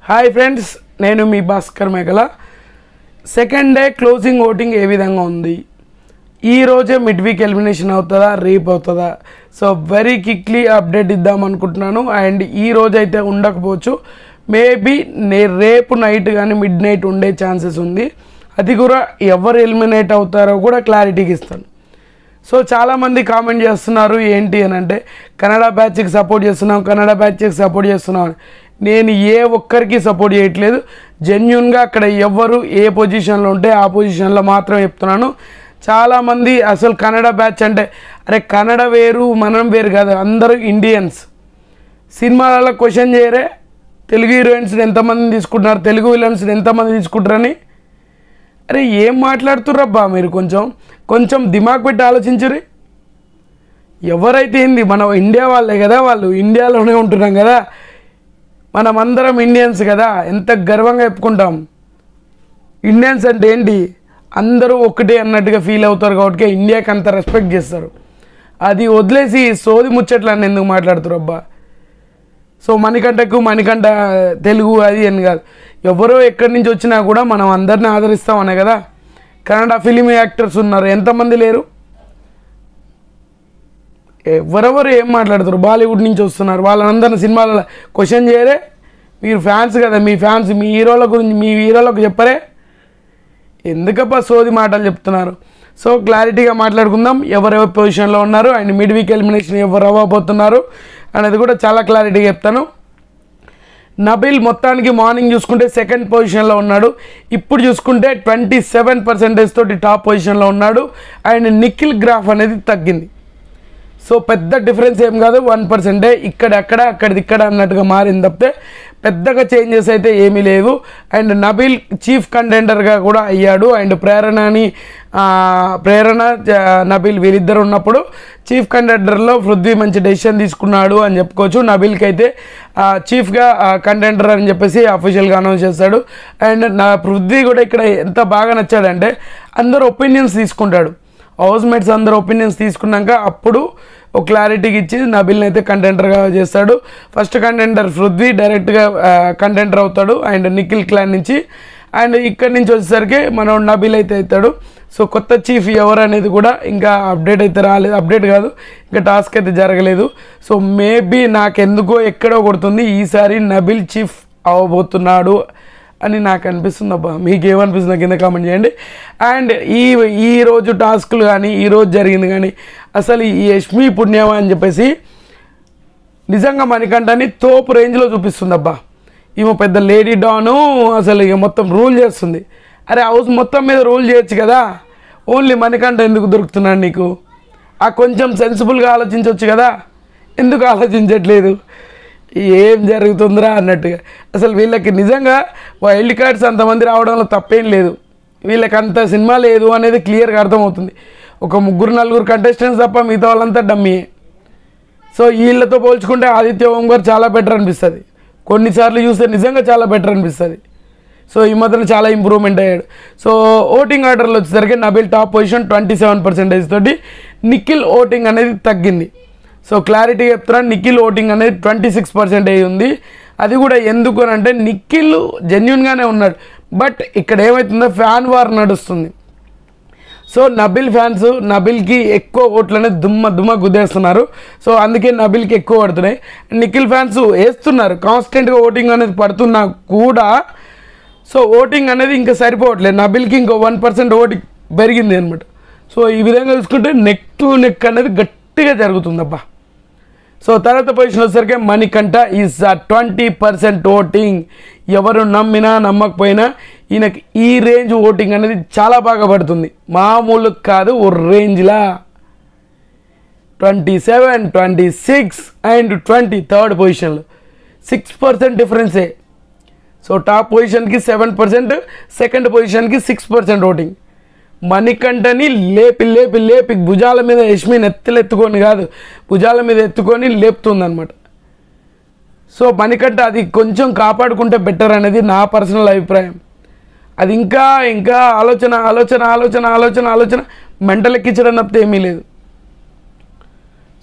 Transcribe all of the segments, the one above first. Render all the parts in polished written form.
Hi friends, నేను మీ భాస్కర్ మేకల. Second day closing voting ఏ విధంగా ఉంది? ఈ రోజే మిడ్ వీక్ ఎలిమినేషన్ అవుతుందా, రేపు అవుతుందా? సో వెరీ క్విక్లీ అప్డేట్ ఇద్దాం అనుకుంటున్నాను. అండ్ ఈ రోజు అయితే ఉండకపోవచ్చు, మేబీ రేపు నైట్ కానీ మిడ్ నైట్ ఉండే ఛాన్సెస్ ఉంది. అది కూడా ఎవరు ఎలిమినేట్ అవుతారో కూడా క్లారిటీకి ఇస్తాను. సో చాలామంది కామెంట్ చేస్తున్నారు ఏంటి అని అంటే, కన్నడ బ్యాచ్కి సపోర్ట్ చేస్తున్నాం, కన్నడ బ్యాచ్కి సపోర్ట్ చేస్తున్నాం అని. నేను ఏ ఒక్కరికి సపోర్ట్ చేయట్లేదు. జెన్యున్గా అక్కడ ఎవరు ఏ పొజిషన్లో ఉంటే ఆ పొజిషన్లో మాత్రం చెప్తున్నాను. చాలామంది అసలు కన్నడ బ్యాచ్ అంటే అరే కన్నడ వేరు మనం వేరు కాదు, అందరూ ఇండియన్స్. సినిమాలలో క్వశ్చన్ చేయరే తెలుగు హీరోయిన్స్ని ఎంతమంది తీసుకుంటున్నారు, తెలుగు విలన్స్ని ఎంతమంది తీసుకుంటారని. అరే ఏం మాట్లాడుతుర్రబ్బా మీరు? కొంచెం దిమాగ్ పెట్టి ఆలోచించురి. ఎవరైతే ఏంది, మన ఇండియా వాళ్ళే కదా, వాళ్ళు ఇండియాలోనే ఉంటున్నాం కదా, మనమందరం ఇండియన్స్ కదా, ఎంత గర్వంగా చెప్పుకుంటాం. ఇండియన్స్ అంటే ఏంటి, అందరూ ఒకటే అన్నట్టుగా ఫీల్ అవుతారు కాబట్టి ఇండియాకి అంత రెస్పెక్ట్ చేస్తారు. అది వదిలేసి సోది ముచ్చట్లని ఎందుకు మాట్లాడుతారు అబ్బా? సో మణికంఠ తెలుగు అది అని కాదు, ఎవరో ఎక్కడి నుంచి వచ్చినా కూడా మనం అందరిని ఆదరిస్తామనే కదా. కన్నడ ఫిలిం యాక్టర్స్ ఉన్నారు, ఎంతమంది లేరు? ఎవరెవరు ఏం మాట్లాడుతారు? బాలీవుడ్ నుంచి వస్తున్నారు, వాళ్ళందరినీ సినిమాలలో క్వశ్చన్ చేయరే? మీరు ఫ్యాన్స్ కదా, మీ ఫ్యాన్స్ మీ హీరోల గురించి మీ హీరోలకు చెప్పరే? ఎందుకప్ప సోది మాటలు చెప్తున్నారు? సో క్లారిటీగా మాట్లాడుకుందాం, ఎవరెవరి పొజిషన్లో ఉన్నారు అండ్ మిడ్ వీక్ ఎలిమినేషన్ ఎవరు అవ్వబోతున్నారు అనేది కూడా చాలా క్లారిటీగా చెప్తాను. నబిల్ మొత్తానికి మార్నింగ్ చూసుకుంటే సెకండ్ పొజిషన్లో ఉన్నాడు. ఇప్పుడు చూసుకుంటే 27% తోటి టాప్ పొజిషన్లో ఉన్నాడు. అండ్ నిఖిల్ గ్రాఫ్ అనేది తగ్గింది. సో పెద్ద డిఫరెన్స్ ఏం కాదు, 1%. ఇక్కడక్కడ అక్కడిక్కడ అన్నట్టుగా మారింది తప్పితే పెద్దగా చేంజెస్ అయితే ఏమీ లేవు. అండ్ నబిల్ చీఫ్ కంటెండర్గా కూడా అయ్యాడు. అండ్ ప్రేరణ నబిల్ వీళ్ళిద్దరు ఉన్నప్పుడు చీఫ్ కంటెండర్లో పృథ్వీ మంచి డెసిషన్ తీసుకున్నాడు అని చెప్పుకోవచ్చు. నబిల్కి అయితే చీఫ్గా కంటెండర్ అని చెప్పేసి అఫీషియల్గా అనౌన్స్ చేస్తాడు. అండ్ పృథ్వీ కూడా ఇక్కడ ఎంత బాగా నచ్చాడంటే అందరు ఒపీనియన్స్ తీసుకుంటాడు. హౌస్మేట్స్ అందరు ఒపీనియన్స్ తీసుకున్నాక అప్పుడు ఒక క్లారిటీకి ఇచ్చి నబిల్ని అయితే కంటెండర్గా చేస్తాడు. ఫస్ట్ కంటెండర్ పృథ్వీ డైరెక్ట్గా కంటెండర్ అవుతాడు అండ్ నిఖిల్ క్లాన్ నుంచి. అండ్ ఇక్కడి నుంచి వచ్చేసరికి మనం నబిల్ అయితే అవుతాడు. సో కొత్త చీఫ్ ఎవరు అనేది కూడా ఇంకా అప్డేట్ అయితే రాలేదు, అప్డేట్ కాదు, ఇంకా టాస్క్ అయితే జరగలేదు. సో మేబీ నాకెందుకో ఎక్కడో కొడుతుంది, ఈసారి నబిల్ చీఫ్ అవ్వబోతున్నాడు అని నాకు అనిపిస్తుంది అబ్బా. మీకు ఏమనిపిస్తుందో కింద కామెంట్ చేయండి. అండ్ ఈరోజు టాస్కులు కానీ ఈరోజు జరిగింది కానీ అసలు ఈ యష్మి పుణ్యమా అని చెప్పేసి నిజంగా మణికంఠని తోపు రేంజ్లో చూపిస్తుంది అబ్బా. ఈమె పెద్ద లేడీ డాను, అసలు ఇక మొత్తం రూల్ చేస్తుంది. అరే హౌస్ మొత్తం మీద రూల్ చేయొచ్చు కదా, ఓన్లీ మణికంఠ ఎందుకు దొరుకుతున్నాడు నీకు? ఆ కొంచెం సెన్సిబుల్గా ఆలోచించవచ్చు కదా, ఎందుకు ఆలోచించట్లేదు? ఏం జరుగుతుందిరా అన్నట్టుగా. అసలు వీళ్ళకి నిజంగా వైల్డ్ కార్డ్స్ అంతమంది రావడంలో తప్పేం లేదు, వీళ్ళకి అంత సినిమా లేదు అనేది క్లియర్గా అర్థమవుతుంది. ఒక 3-4 కంటెస్టెంట్స్ తప్ప మిగతా వాళ్ళంతా డమ్మీయే. సో వీళ్ళతో పోల్చుకుంటే ఆదిత్య ఓం గారు చాలా బెటర్ అనిపిస్తుంది, కొన్నిసార్లు చూస్తే నిజంగా చాలా బెటర్ అనిపిస్తుంది. సో ఈ మాత్రం చాలా ఇంప్రూవ్మెంట్ అయ్యాడు. సో ఓటింగ్ ఆర్డర్లో వచ్చేసరికి నబిల్ టాప్ పొజిషన్ 27% తోటి, నిఖిల్ ఓటింగ్ అనేది తగ్గింది. సో క్లారిటీ చెప్తున్నాను, నిఖిల్ ఓటింగ్ అనేది 26% ఉంది. అది కూడా ఎందుకు అని అంటే నిఖిల్ జెన్యున్గానే ఉన్నాడు, బట్ ఇక్కడ ఏమవుతుందో ఫ్యాన్ వార్ నడుస్తుంది. సో నబిల్ ఫ్యాన్స్ నబిల్కి ఎక్కువ ఓట్లు అనేది దుమ్మ గుద్దేస్తున్నారు. సో అందుకే నబిల్కి ఎక్కువ పడుతున్నాయి. నిఖిల్ ఫ్యాన్స్ వేస్తున్నారు కాన్స్టెంట్గా, ఓటింగ్ అనేది పడుతున్నా కూడా సో ఓటింగ్ అనేది ఇంకా సరిపోవట్లేదు. నబిల్కి ఇంకో 1% ఓటింగ్ పెరిగింది అనమాట. సో ఈ విధంగా చూసుకుంటే నెక్ టు నెక్ అనేది గట్టిగా జరుగుతుందబ్బా. సో తర్వాత పొజిషన్ వచ్చేసరికి మణికంఠ ఈజ్ 20% ఓటింగ్. ఎవరు నమ్మినా నమ్మకపోయినా ఈయనకి ఈ రేంజ్ ఓటింగ్ అనేది చాలా బాగా పడుతుంది, మామూలు కాదు, ఓ రేంజ్లా. 27, 26 అండ్ 20 థర్డ్ పొజిషన్లో 6% డిఫరెన్సే. సో టాప్ పొజిషన్కి 7%, సెకండ్ పొజిషన్కి 6% ఓటింగ్. మణికంఠని లేపి భుజాల మీద యష్మిని ఎత్తుకొని కాదు, భుజాల మీద ఎత్తుకొని లేపుతుంది అనమాట. సో మణికంఠ అది కొంచెం కాపాడుకుంటే బెటర్ అనేది నా పర్సనల్ అభిప్రాయం. అది ఇంకా ఆలోచన మెంటల్ ఎక్కించడం తప్పితే ఏమీ లేదు.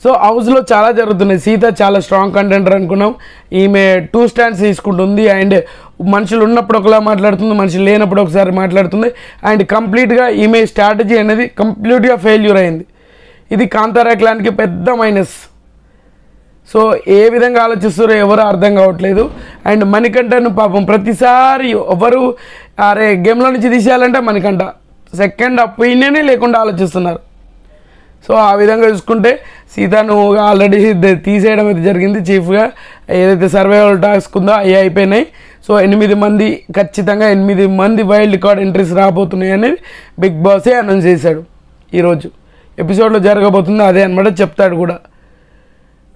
సో హౌస్లో చాలా జరుగుతున్నాయి. సీత చాలా స్ట్రాంగ్ కంటెంటర్ అనుకున్నాం, ఈమె 2 స్టాండ్స్ తీసుకుంటుంది. అండ్ మనుషులు ఉన్నప్పుడు ఒకలా మాట్లాడుతుంది, మనుషులు లేనప్పుడు ఒకసారి మాట్లాడుతుంది. అండ్ కంప్లీట్గా ఈమె స్ట్రాటజీ అనేది కంప్లీట్గా ఫెయిల్యూర్ అయింది. ఇది కాంతారా క్లాన్కి పెద్ద మైనస్. సో ఏ విధంగా ఆలోచిస్తారో ఎవరు అర్థం కావట్లేదు. అండ్ మణికంఠను పాపం ప్రతిసారి ఎవరు అరే గేమ్లో నుంచి తీసేయాలంటే మణికంఠ సెకండ్ ఒపీనియనే లేకుండా ఆలోచిస్తున్నారు. సో ఆ విధంగా చూసుకుంటే సీతను ఆల్రెడీ తీసేయడం అయితే జరిగింది. చీఫ్గా ఏదైతే సర్వైవల్ టాస్క్ ఉందో అవి అయిపోయినాయి. సో 8 మంది ఖచ్చితంగా 8 మంది వైల్డ్ కార్డ్ ఎంట్రీస్ రాబోతున్నాయి అనేది బిగ్ బాసే అనౌన్స్ చేశాడు. ఈరోజు ఎపిసోడ్లో జరగబోతుందో అదే అనమాట, చెప్తాడు కూడా.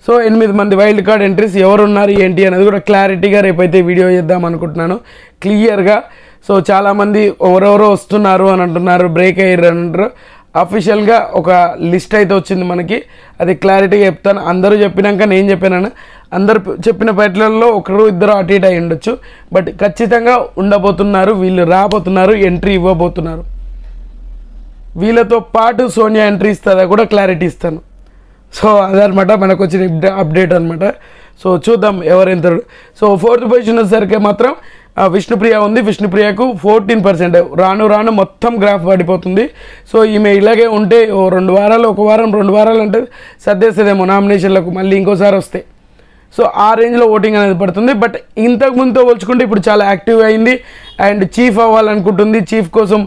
సో 8 మంది వైల్డ్ కార్డ్ ఎంట్రీస్ ఎవరున్నారు ఏంటి అనేది కూడా క్లారిటీగా రేపైతే వీడియో చేద్దాం అనుకుంటున్నాను క్లియర్గా. సో చాలామంది ఎవరెవరో వస్తున్నారు అని అంటున్నారు, బ్రేక్ అయ్యారు అని అంటారు. అఫీషియల్గా ఒక లిస్ట్ అయితే వచ్చింది మనకి, అది క్లారిటీగా చెప్తాను. అందరూ చెప్పినాక నేను చెప్పాను, అందరు చెప్పిన పేట్లలో ఒకరు ఇద్దరు అటు ఇటు అయి ఉండొచ్చు, బట్ ఖచ్చితంగా ఉండబోతున్నారు. వీళ్ళు రాబోతున్నారు, ఎంట్రీ ఇవ్వబోతున్నారు. వీళ్ళతో పాటు సోనియా ఎంట్రీ ఇస్తుందా కూడా క్లారిటీ ఇస్తాను. సో అదనమాట మనకు వచ్చిన అప్డేట్ అనమాట. సో చూద్దాం ఎవరెంతారు. సో 4th పొజిషన్ వచ్చేసరికి మాత్రం విష్ణుప్రియ ఉంది. విష్ణుప్రియకు 14%. రాను రాను మొత్తం గ్రాఫ్ పడిపోతుంది. సో ఈమె ఇలాగే ఉంటే 2 వారాలు 1 వారం 2 వారాలు అంటే సర్దేస్తుందేమో నామినేషన్లకు మళ్ళీ ఇంకోసారి వస్తే. సో ఆ రేంజ్లో ఓటింగ్ అనేది పడుతుంది. బట్ ఇంతకు ముందుతో పోల్చుకుంటే ఇప్పుడు చాలా యాక్టివ్ అయింది. And chief అవ్వాలనుకుంటుంది. చీఫ్ కోసం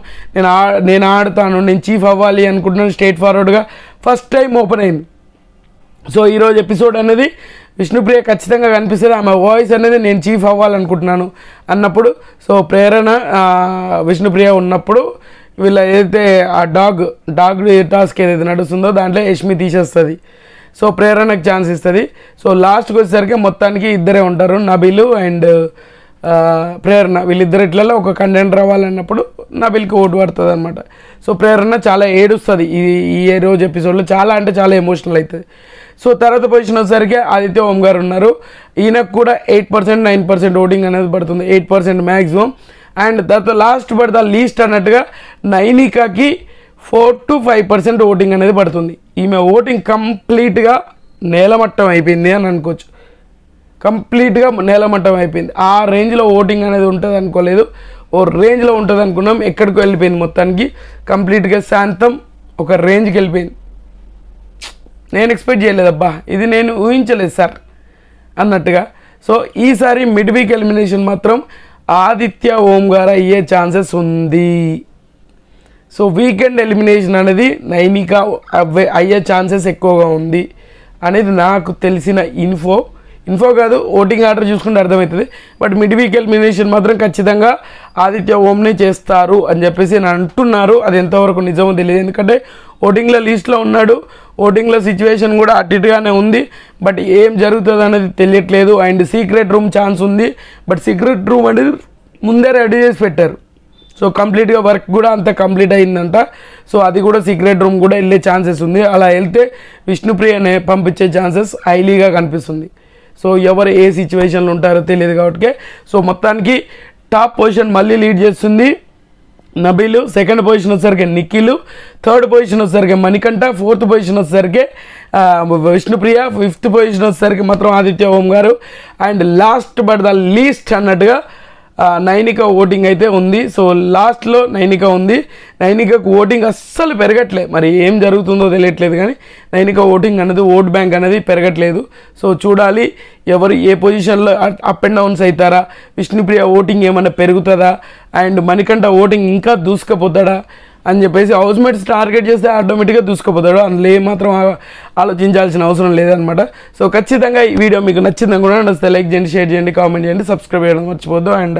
నేను ఆడతాను, నేను చీఫ్ అవ్వాలి అనుకుంటున్నాను. స్ట్రైట్ ఫార్వర్డ్గా ఫస్ట్ టైం ఓపెన్ అయింది. సో ఈరోజు ఎపిసోడ్ అనేది విష్ణుప్రియ ఖచ్చితంగా కనిపిస్తుంది. ఆమె వాయిస్ అనేది నేను చీఫ్ అవ్వాలనుకుంటున్నాను అన్నప్పుడు, సో ప్రేరణ విష్ణుప్రియ ఉన్నప్పుడు వీళ్ళ ఏదైతే ఆ డాగ్ టాస్క్ ఏదైతే నడుస్తుందో దాంట్లో యష్మి తీసేస్తుంది. సో ప్రేరణకు ఛాన్స్ ఇస్తుంది. సో లాస్ట్కి వచ్చేసరికి మొత్తానికి ఇద్దరే ఉంటారు, నబీలు అండ్ ప్రేరణ. వీళ్ళిద్దరు ఇట్లలో ఒక కంటెంటర్ అవ్వాలన్నప్పుడు నబీల్కి ఓటు పడుతుంది అనమాట. సో ప్రేరణ చాలా ఏడుస్తుంది ఈ రోజు ఎపిసోడ్లో, చాలా అంటే చాలా ఎమోషనల్ అవుతుంది. సో తర్వాత పొజిషన్ వచ్చేసరికి ఆదిత్య ఓం గారు ఉన్నారు. ఈయనకు కూడా 8% 9% ఓటింగ్ అనేది పడుతుంది, 8% మ్యాక్సిమం. అండ్ తర్వాత లాస్ట్ బట్ ద లీస్ట్ అన్నట్టుగా నైనికాకి 4 to 5% ఓటింగ్ అనేది పడుతుంది. ఈమె ఓటింగ్ కంప్లీట్గా నేలమట్టం అయిపోయింది అని అనుకోవచ్చు. కంప్లీట్గా నేలమట్టం అయిపోయింది. ఆ రేంజ్లో ఓటింగ్ అనేది ఉంటుంది అనుకోలేదు, ఓ రేంజ్లో ఉంటుంది అనుకున్నాం. ఎక్కడికి వెళ్ళిపోయింది మొత్తానికి. కంప్లీట్గా శాంతం ఒక రేంజ్కి వెళ్ళిపోయింది. నేను ఎక్స్పెక్ట్ చేయలేదబ్బా, ఇది నేను ఊహించలేదు సార్ అన్నట్టుగా. సో ఈసారి మిడ్ వీక్ ఎలిమినేషన్ మాత్రం ఆదిత్య ఓం గారు అయ్యే ఛాన్సెస్ ఉంది. సో వీకెండ్ ఎలిమినేషన్ అనేది నైనిక అయ్యే ఛాన్సెస్ ఎక్కువగా ఉంది అనేది నాకు తెలిసిన ఇన్ఫో కాదు, ఓటింగ్ ఆర్డర్ చూసుకుంటే అర్థమవుతుంది. బట్ మిడ్ వీక్ ఎలిమినేషన్ మాత్రం ఖచ్చితంగా ఆదిత్య ఓంనే చేస్తారు అని చెప్పేసి అంటున్నారు. అది ఎంతవరకు నిజమో తెలియదు, ఎందుకంటే ఓటింగ్లో లీస్ట్లో ఉన్నాడు. ఓటింగ్లో సిచ్యువేషన్ కూడా అటు ఇటుగానే ఉంది, బట్ ఏం జరుగుతుంది అనేది తెలియట్లేదు. అండ్ సీక్రెట్ రూమ్ ఛాన్స్ ఉంది, బట్ సీక్రెట్ రూమ్ అనేది ముందే రెడీ చేసి పెట్టారు. సో కంప్లీట్గా వర్క్ కూడా అంత కంప్లీట్ అయిందంట. సో అది కూడా సీక్రెట్ రూమ్ కూడా వెళ్ళే ఛాన్సెస్ ఉంది. అలా వెళ్తే విష్ణుప్రియనే పంపించే ఛాన్సెస్ హైలీగా కనిపిస్తుంది. సో ఎవరు ఏ సిచ్యువేషన్లో ఉంటారో తెలియదు కాబట్టి. సో మొత్తానికి టాప్ పొజిషన్ మళ్ళీ లీడ్ చేస్తుంది నబీలు, 2nd పొజిషన్ వచ్చేసరికి నిఖిల్, 3rd పొజిషన్ వచ్చేసరికి మణికంఠ, 4th పొజిషన్ వచ్చేసరికి విష్ణుప్రియ, 5th పొజిషన్ వచ్చేసరికి మాత్రం ఆదిత్య ఓం గారు. And last but the least అన్నట్టుగా నైనిక ఓటింగ్ అయితే ఉంది. సో లాస్ట్లో నైనిక ఉంది. నైనికకు ఓటింగ్ అస్సలు పెరగట్లేదు, మరి ఏం జరుగుతుందో తెలియట్లేదు. కానీ నైనిక ఓటింగ్ అనేది ఓట్ బ్యాంక్ అనేది పెరగట్లేదు. సో చూడాలి ఎవరు ఏ పొజిషన్లో అప్ అండ్ డౌన్స్ అవుతారా, విష్ణుప్రియ ఓటింగ్ ఏమైనా పెరుగుతుందా, అండ్ మణికంఠ ఓటింగ్ ఇంకా దూసుకుపోతాడా అని చెప్పేసి హౌస్మేట్స్ టార్గెట్ చేస్తే ఆటోమేటిక్గా దూసుకుపోతాడు. అందులో ఏమాత్రం ఆలోచించాల్సిన అవసరం లేదనమాట. సో ఖచ్చితంగా ఈ వీడియో మీకు నచ్చిందని కూడా నచ్చితే లైక్ చేయండి, షేర్ చేయండి, కామెంట్ చేయండి, సబ్స్క్రైబ్ చేయడం మర్చిపోద్దు. అండ్